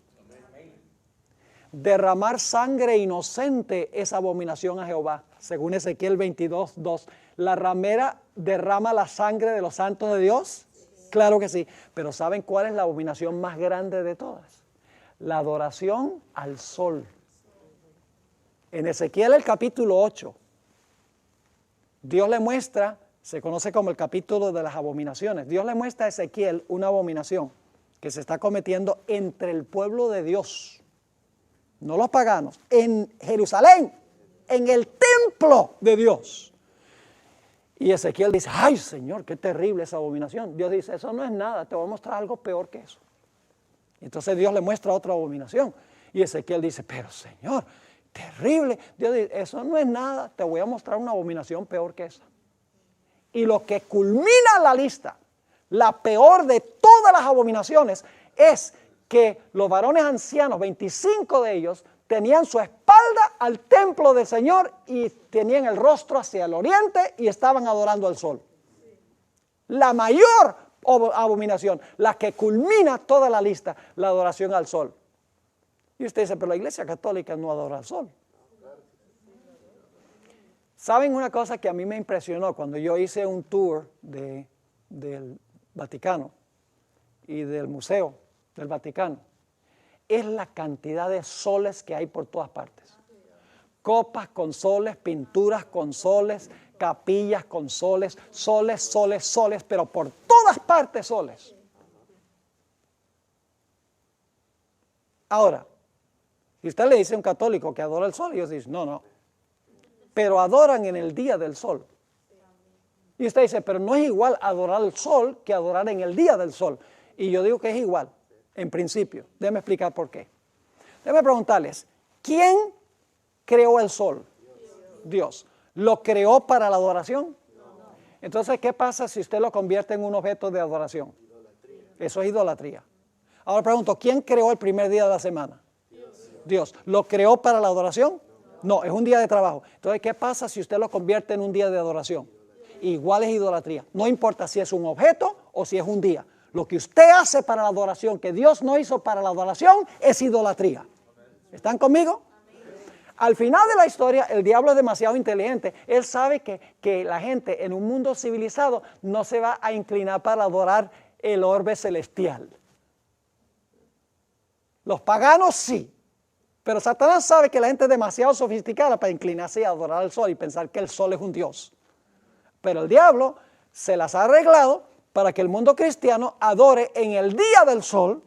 Derramar sangre inocente es abominación a Jehová. Según Ezequiel 22, 2. ¿La ramera derrama la sangre de los santos de Dios? Claro que sí. Pero ¿saben cuál es la abominación más grande de todas? La adoración al sol. En Ezequiel el capítulo 8, Dios le muestra, se conoce como el capítulo de las abominaciones. Dios le muestra a Ezequiel una abominación que se está cometiendo entre el pueblo de Dios, no los paganos, en Jerusalén, en el templo de Dios. Y Ezequiel dice, ay Señor, qué terrible esa abominación. Dios dice, eso no es nada, te voy a mostrar algo peor que eso. Entonces Dios le muestra otra abominación. Y Ezequiel dice, pero Señor, terrible. Dios dice, eso no es nada, te voy a mostrar una abominación peor que esa. Y lo que culmina la lista, la peor de todas las abominaciones, es que los varones ancianos, 25 de ellos, tenían su espalda al templo del Señor y tenían el rostro hacia el oriente y estaban adorando al sol. La mayor abominación, la que culmina toda la lista, la adoración al sol. Y usted dice, pero la iglesia católica no adora al sol. ¿Saben una cosa que a mí me impresionó cuando yo hice un tour del Vaticano y del Museo del Vaticano? Es la cantidad de soles que hay por todas partes. Copas con soles, pinturas con soles, capillas con soles, soles, soles, soles, pero por todas partes soles. Ahora, si usted le dice a un católico que adora el sol, ellos dicen, no, pero adoran en el día del sol. Y usted dice, pero no es igual adorar el sol que adorar en el día del sol. Y yo digo que es igual, en principio. Déjenme explicar por qué. Déjenme preguntarles, ¿quién creó el sol? Dios. ¿Lo creó para la adoración? Entonces, ¿qué pasa si usted lo convierte en un objeto de adoración? Eso es idolatría. Ahora pregunto, ¿quién creó el primer día de la semana? Dios. ¿Lo creó para la adoración? No, es un día de trabajo. Entonces, ¿qué pasa si usted lo convierte en un día de adoración? Igual es idolatría. No importa si es un objeto o si es un día. Lo que usted hace para la adoración, que Dios no hizo para la adoración, es idolatría. ¿Están conmigo? Al final de la historia, el diablo es demasiado inteligente. Él sabe que la gente en un mundo civilizado no se va a inclinar para adorar el orbe celestial. Los paganos sí. Pero Satanás sabe que la gente es demasiado sofisticada para inclinarse a adorar al sol y pensar que el sol es un dios. Pero el diablo se las ha arreglado para que el mundo cristiano adore en el día del sol,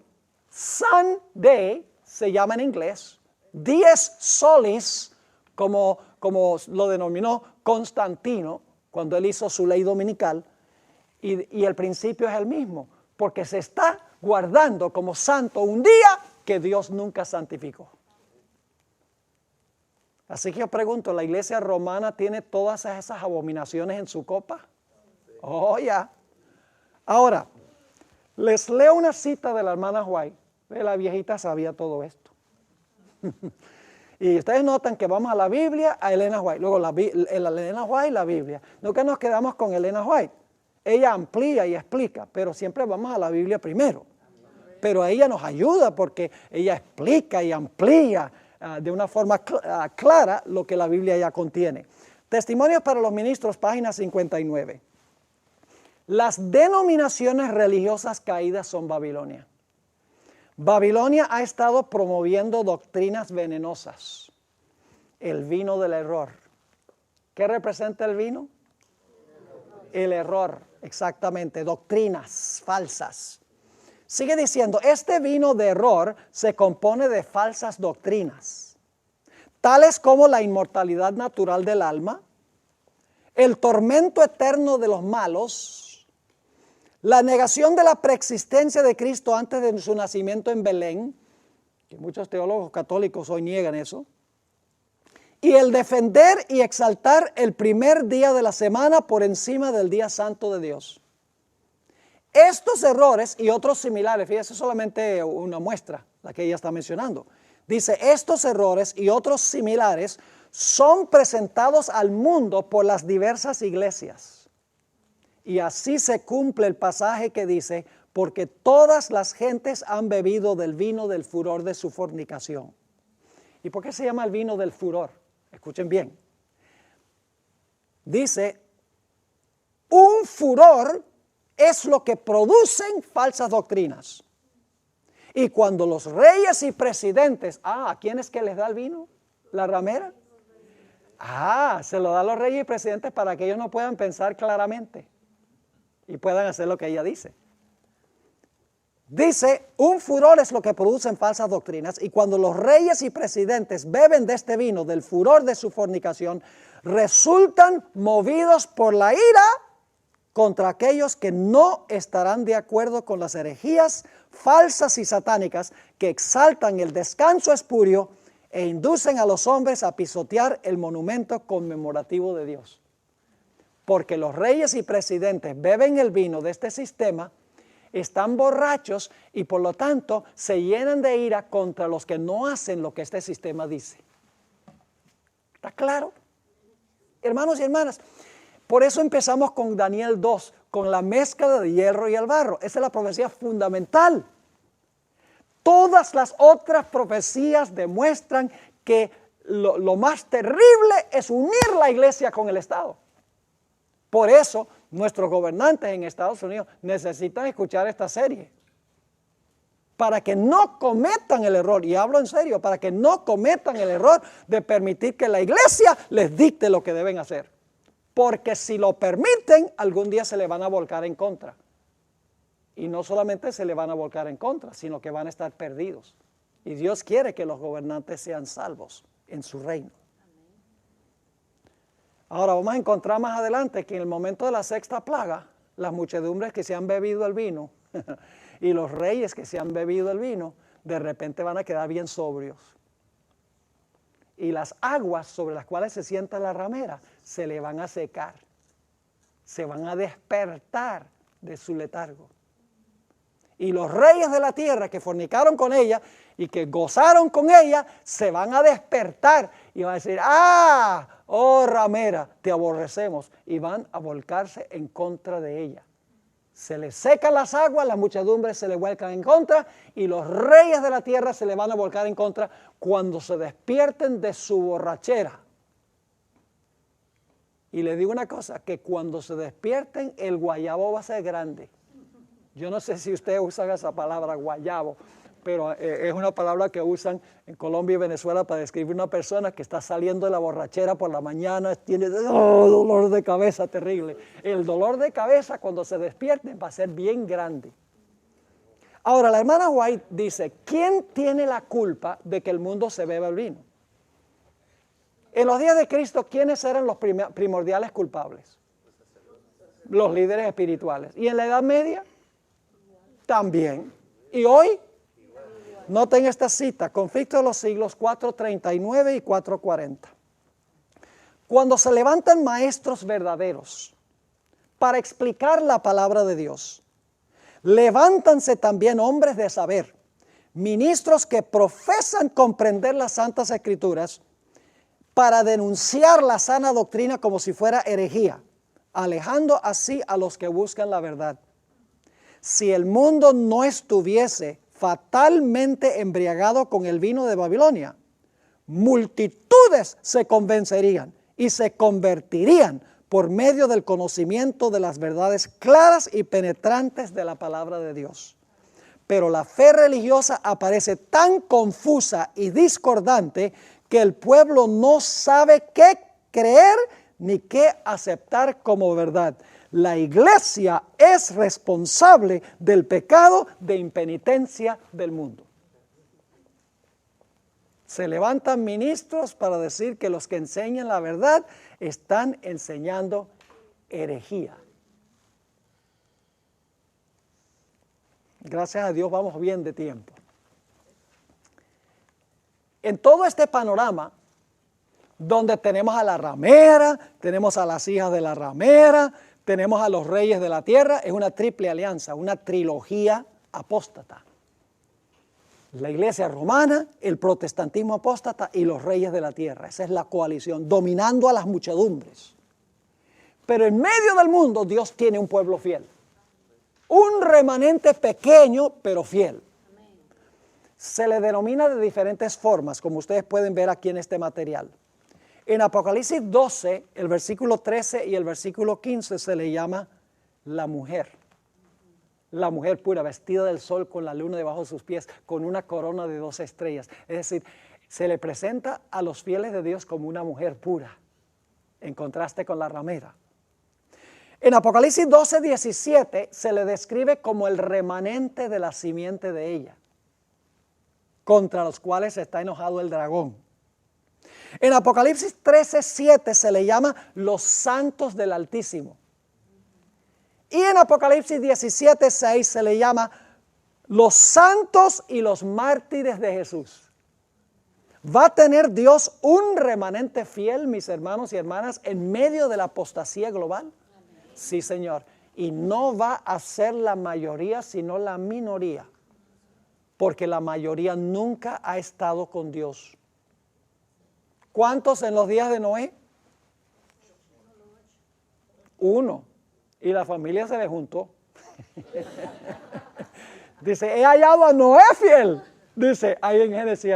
Sunday, se llama en inglés, dies solis, como lo denominó Constantino cuando él hizo su ley dominical, y el principio es el mismo, porque se está guardando como santo un día que Dios nunca santificó. Así que yo pregunto, ¿la iglesia romana tiene todas esas abominaciones en su copa? Oh, ya. Ahora, les leo una cita de la hermana White. La viejita sabía todo esto. Y ustedes notan que vamos a la Biblia, a Elena White. Luego Elena White, la Biblia. Nunca nos quedamos con Elena White. Ella amplía y explica, pero siempre vamos a la Biblia primero. Pero ella nos ayuda porque ella explica y amplía de una forma clara lo que la Biblia ya contiene. Testimonios para los ministros, página 59. Las denominaciones religiosas caídas son Babilonia. Babilonia ha estado promoviendo doctrinas venenosas. El vino del error. ¿Qué representa el vino? El error, exactamente, doctrinas falsas. Sigue diciendo, este vino de error se compone de falsas doctrinas, tales como la inmortalidad natural del alma, el tormento eterno de los malos, la negación de la preexistencia de Cristo antes de su nacimiento en Belén, que muchos teólogos católicos hoy niegan eso, y el defender y exaltar el primer día de la semana por encima del día santo de Dios. Estos errores y otros similares, fíjese, solamente una muestra, la que ella está mencionando. Dice, estos errores y otros similares son presentados al mundo por las diversas iglesias. Y así se cumple el pasaje que dice, porque todas las gentes han bebido del vino del furor de su fornicación. ¿Y por qué se llama el vino del furor? Escuchen bien. Dice, un furor es lo que producen falsas doctrinas. Y cuando los reyes y presidentes, ¿a quién es que les da el vino? ¿La ramera? Se lo da a los reyes y presidentes para que ellos no puedan pensar claramente y puedan hacer lo que ella dice. Dice, un furor es lo que producen falsas doctrinas, y cuando los reyes y presidentes beben de este vino, del furor de su fornicación, resultan movidos por la ira contra aquellos que no estarán de acuerdo con las herejías falsas y satánicas que exaltan el descanso espurio e inducen a los hombres a pisotear el monumento conmemorativo de Dios. Porque los reyes y presidentes beben el vino de este sistema, están borrachos y por lo tanto se llenan de ira contra los que no hacen lo que este sistema dice. ¿Está claro? Hermanos y hermanas, por eso empezamos con Daniel 2, con la mezcla de hierro y el barro. Esa es la profecía fundamental. Todas las otras profecías demuestran que lo más terrible es unir la iglesia con el Estado. Por eso nuestros gobernantes en Estados Unidos necesitan escuchar esta serie. Para que no cometan el error, y hablo en serio, para que no cometan el error de permitir que la iglesia les dicte lo que deben hacer. Porque si lo permiten, algún día se le van a volcar en contra. Y no solamente se le van a volcar en contra, sino que van a estar perdidos. Y Dios quiere que los gobernantes sean salvos en su reino. Ahora vamos a encontrar más adelante que en el momento de la sexta plaga, las muchedumbres que se han bebido el vino y los reyes que se han bebido el vino, de repente van a quedar bien sobrios. Y las aguas sobre las cuales se sienta la ramera se le van a secar. Se van a despertar de su letargo. Y los reyes de la tierra que fornicaron con ella y que gozaron con ella, se van a despertar y van a decir, oh ramera, te aborrecemos. Y van a volcarse en contra de ella. Se les secan las aguas, las muchedumbres se le vuelcan en contra y los reyes de la tierra se le van a volcar en contra cuando se despierten de su borrachera. Y les digo una cosa, que cuando se despierten el guayabo va a ser grande. Yo no sé si ustedes usan esa palabra guayabo, pero es una palabra que usan en Colombia y Venezuela para describir una persona que está saliendo de la borrachera por la mañana, tiene dolor de cabeza terrible. El dolor de cabeza cuando se despierten va a ser bien grande. Ahora, la hermana White dice, ¿quién tiene la culpa de que el mundo se beba el vino? En los días de Cristo, ¿quiénes eran los primordiales culpables? Los líderes espirituales. ¿Y en la Edad Media? También. ¿Y hoy? Noten esta cita, Conflicto de los Siglos 4:39 y 4:40. Cuando se levantan maestros verdaderos para explicar la palabra de Dios, levántanse también hombres de saber, ministros que profesan comprender las Santas Escrituras para denunciar la sana doctrina como si fuera herejía, alejando así a los que buscan la verdad. Si el mundo no estuviese fatalmente embriagado con el vino de Babilonia, multitudes se convencerían y se convertirían por medio del conocimiento de las verdades claras y penetrantes de la palabra de Dios. Pero la fe religiosa aparece tan confusa y discordante que el pueblo no sabe qué creer ni qué aceptar como verdad. La iglesia es responsable del pecado de impenitencia del mundo. Se levantan ministros para decir que los que enseñan la verdad están enseñando herejía. Gracias a Dios vamos bien de tiempo. En todo este panorama, donde tenemos a la ramera, tenemos a las hijas de la ramera, tenemos a los reyes de la tierra, es una triple alianza, una trilogía apóstata. La iglesia romana, el protestantismo apóstata y los reyes de la tierra. Esa es la coalición, dominando a las muchedumbres. Pero en medio del mundo Dios tiene un pueblo fiel. Un remanente pequeño, pero fiel. Se le denomina de diferentes formas, como ustedes pueden ver aquí en este material. En Apocalipsis 12, el versículo 13 y el versículo 15 se le llama la mujer. La mujer pura, vestida del sol con la luna debajo de sus pies, con una corona de 12 estrellas. Es decir, se le presenta a los fieles de Dios como una mujer pura, en contraste con la ramera. En Apocalipsis 12, 17 se le describe como el remanente de la simiente de ella, contra los cuales está enojado el dragón. En Apocalipsis 13, 7 se le llama los santos del Altísimo. Y en Apocalipsis 17, 6 se le llama los santos y los mártires de Jesús. ¿Va a tener Dios un remanente fiel, mis hermanos y hermanas, en medio de la apostasía global? Sí, Señor. Y no va a ser la mayoría, sino la minoría. Porque la mayoría nunca ha estado con Dios. ¿Cuántos en los días de Noé? 1. Y la familia se le juntó. Dice, he hallado a Noé fiel. Dice ahí en Génesis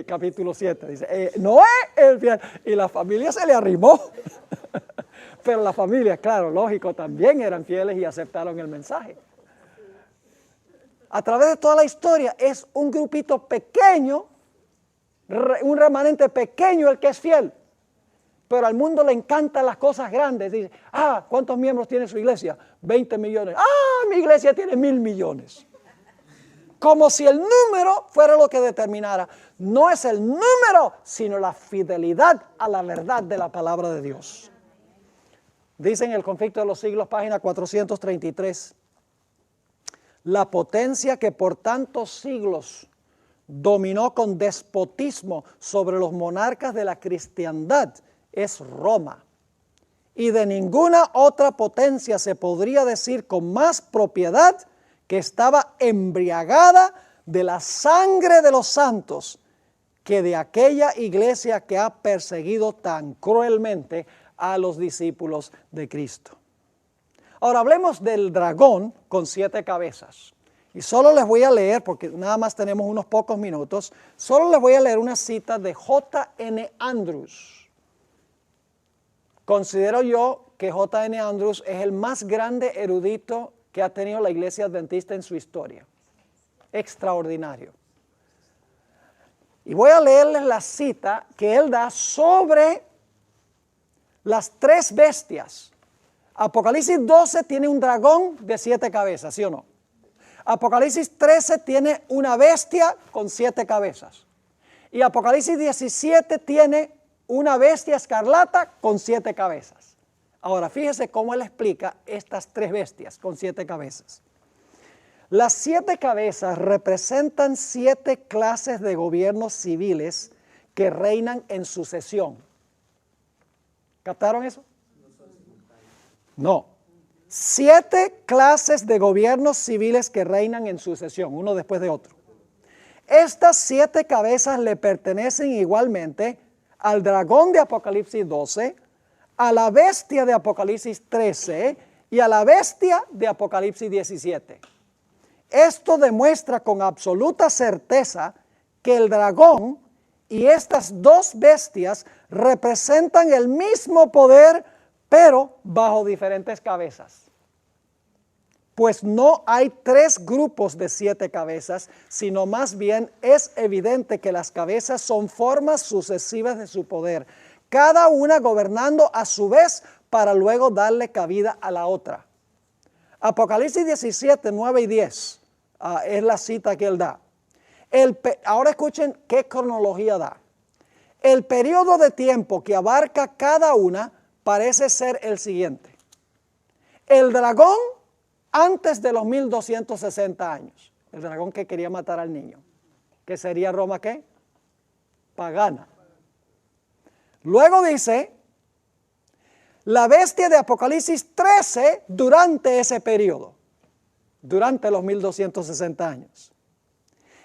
capítulo 7, dice, Noé el fiel, y la familia se le arrimó. Pero la familia, claro, lógico, también eran fieles y aceptaron el mensaje. A través de toda la historia es un grupito pequeño, un remanente pequeño el que es fiel. Pero al mundo le encantan las cosas grandes. Dice, ¿cuántos miembros tiene su iglesia? 20 millones. Mi iglesia tiene 1,000 millones. Como si el número fuera lo que determinara. No es el número, sino la fidelidad a la verdad de la palabra de Dios. Dice en el Conflicto de los Siglos, página 433. La potencia que por tantos siglos dominó con despotismo sobre los monarcas de la cristiandad es Roma. Y de ninguna otra potencia se podría decir con más propiedad que estaba embriagada de la sangre de los santos que de aquella iglesia que ha perseguido tan cruelmente a los discípulos de Cristo. Ahora hablemos del dragón con 7 cabezas. Y solo les voy a leer, porque nada más tenemos unos pocos minutos, solo les voy a leer una cita de J.N. Andrews. Considero yo que J.N. Andrews es el más grande erudito que ha tenido la Iglesia Adventista en su historia. Extraordinario. Y voy a leerles la cita que él da sobre las 3 bestias. Apocalipsis 12 tiene un dragón de 7 cabezas, ¿sí o no? Apocalipsis 13 tiene una bestia con 7 cabezas. Y Apocalipsis 17 tiene una bestia escarlata con 7 cabezas. Ahora, fíjese cómo él explica estas 3 bestias con 7 cabezas. Las 7 cabezas representan 7 clases de gobiernos civiles que reinan en sucesión. ¿Captaron eso? No. 7 clases de gobiernos civiles que reinan en sucesión, uno después de otro. Estas 7 cabezas le pertenecen igualmente al dragón de Apocalipsis 12, a la bestia de Apocalipsis 13 y a la bestia de Apocalipsis 17. Esto demuestra con absoluta certeza que el dragón y estas 2 bestias representan el mismo poder, pero bajo diferentes cabezas. Pues no hay 3 grupos de 7 cabezas, sino más bien es evidente que las cabezas son formas sucesivas de su poder, cada una gobernando a su vez para luego darle cabida a la otra. Apocalipsis 17, 9 y 10 es la cita que él da. Ahora escuchen qué cronología da. El periodo de tiempo que abarca cada una parece ser el siguiente. El dragón antes de los 1260 años, el dragón que quería matar al niño, que sería Roma, ¿qué? Pagana. Luego dice, la bestia de Apocalipsis 13 durante ese periodo, durante los 1260 años.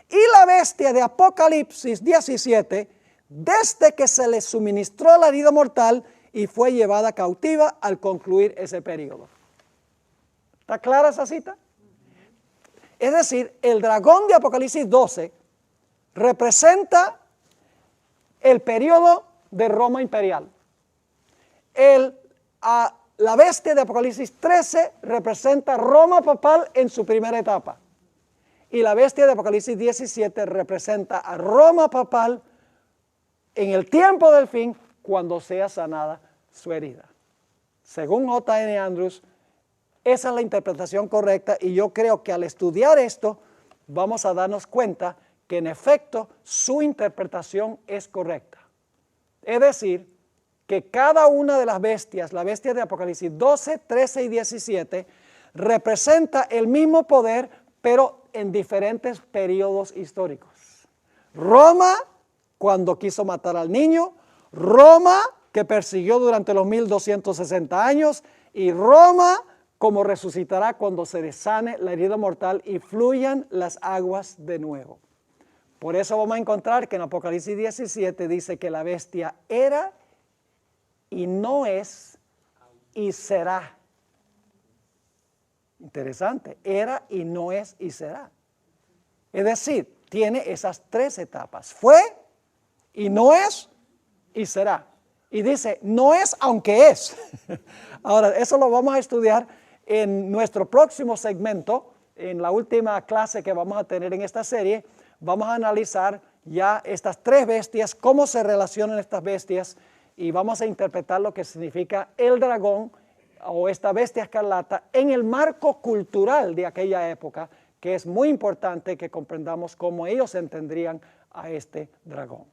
Y la bestia de Apocalipsis 17, desde que se le suministró la herida mortal y fue llevada cautiva al concluir ese periodo. ¿Está clara esa cita? Es decir, el dragón de Apocalipsis 12 representa el periodo de Roma imperial. La bestia de Apocalipsis 13 representa Roma papal en su primera etapa. Y la bestia de Apocalipsis 17 representa a Roma papal en el tiempo del fin, cuando sea sanada su herida. Según J.N. Andrews, esa es la interpretación correcta, y yo creo que al estudiar esto vamos a darnos cuenta que en efecto su interpretación es correcta. Es decir, que cada una de las bestias, la bestia de Apocalipsis 12, 13 y 17, representa el mismo poder, pero en diferentes periodos históricos. Roma, cuando quiso matar al niño; Roma, que persiguió durante los 1260 años; y Roma, como resucitará cuando se desane la herida mortal y fluyan las aguas de nuevo. Por eso vamos a encontrar que en Apocalipsis 17 dice que la bestia era y no es y será. Interesante, era y no es y será. Es decir, tiene esas tres etapas. Fue y no es y será. Y dice, no es aunque es. Ahora, eso lo vamos a estudiar en nuestro próximo segmento, en la última clase que vamos a tener en esta serie. Vamos a analizar ya estas tres bestias, cómo se relacionan estas bestias, y vamos a interpretar lo que significa el dragón o esta bestia escarlata en el marco cultural de aquella época, que es muy importante que comprendamos cómo ellos entenderían a este dragón.